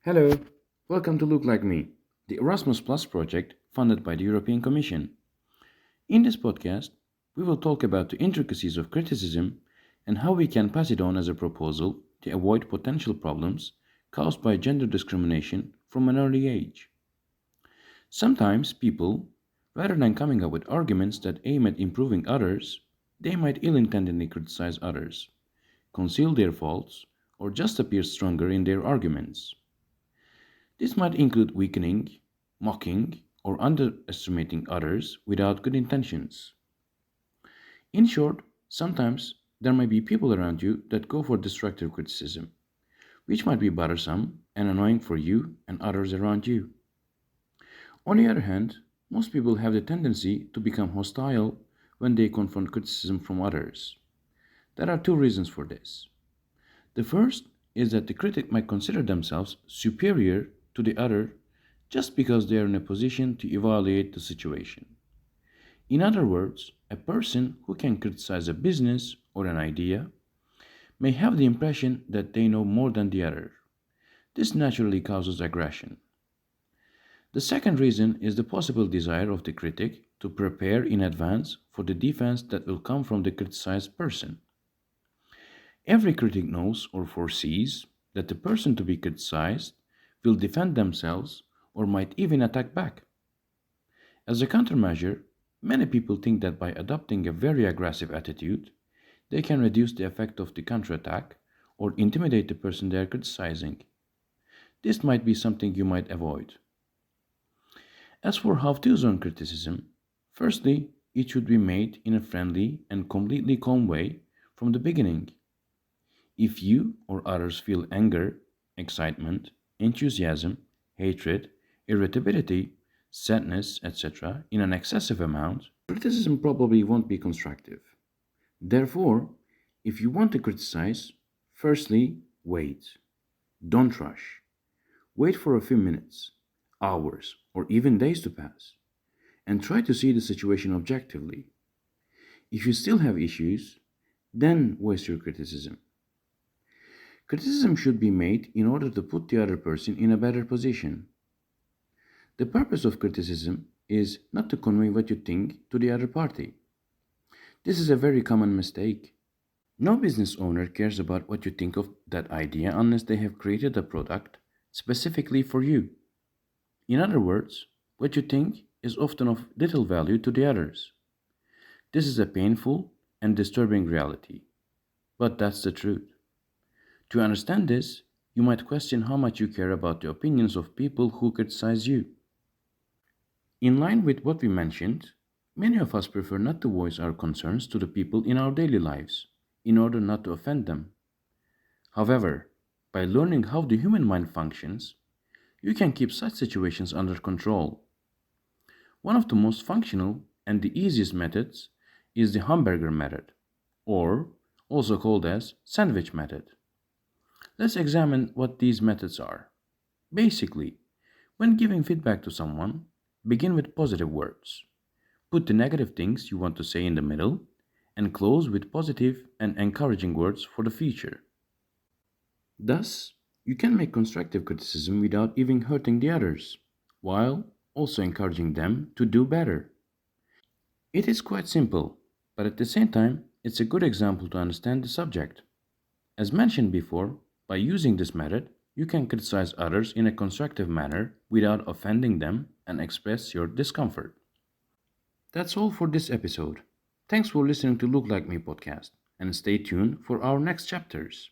Hello, welcome to Look Like Me, the Erasmus Plus project funded by the European Commission. In this podcast, we will talk about the intricacies of criticism and how we can pass it on as a proposal to avoid potential problems caused by gender discrimination from an early age. Sometimes people, rather than coming up with arguments that aim at improving others, they might ill-intendedly criticize others, conceal their faults, or just appear stronger in their arguments. This might include weakening, mocking, or underestimating others without good intentions. In short, sometimes there may be people around you that go for destructive criticism, which might be bothersome and annoying for you and others around you. On the other hand, most people have the tendency to become hostile when they confront criticism from others. There are two reasons for this. The first is that the critic might consider themselves superior to the other just because they are in a position to evaluate the situation. In other words, a person who can criticize a business or an idea may have the impression that they know more than the other. This naturally causes aggression. The second reason is the possible desire of the critic to prepare in advance for the defense that will come from the criticized person. Every critic knows or foresees that the person to be criticized will defend themselves or might even attack back. As a countermeasure, many people think that by adopting a very aggressive attitude, they can reduce the effect of the counterattack or intimidate the person they are criticizing. This might be something you might avoid. As for how to zone criticism, firstly, it should be made in a friendly and completely calm way from the beginning. If you or others feel anger, excitement, enthusiasm, hatred, irritability, sadness, etc., in an excessive amount, criticism probably won't be constructive. Therefore, if you want to criticize, firstly, wait. Don't rush. Wait for a few minutes, hours, or even days to pass, and try to see the situation objectively. If you still have issues, then voice your criticism. Criticism should be made in order to put the other person in a better position. The purpose of criticism is not to convey what you think to the other party. This is a very common mistake. No business owner cares about what you think of that idea unless they have created a product specifically for you. In other words, what you think is often of little value to the others. This is a painful and disturbing reality, but that's the truth. To understand this, you might question how much you care about the opinions of people who criticize you. In line with what we mentioned, many of us prefer not to voice our concerns to the people in our daily lives in order not to offend them. However, by learning how the human mind functions, you can keep such situations under control. One of the most functional and the easiest methods is the hamburger method, or also called as sandwich method. Let's examine what these methods are. Basically, when giving feedback to someone, begin with positive words. Put the negative things you want to say in the middle, and close with positive and encouraging words for the future. Thus, you can make constructive criticism without even hurting the others, while also encouraging them to do better. It is quite simple, but at the same time, it's a good example to understand the subject. As mentioned before, by using this method, you can criticize others in a constructive manner without offending them and express your discomfort. That's all for this episode. Thanks for listening to Look Like Me podcast and stay tuned for our next chapters.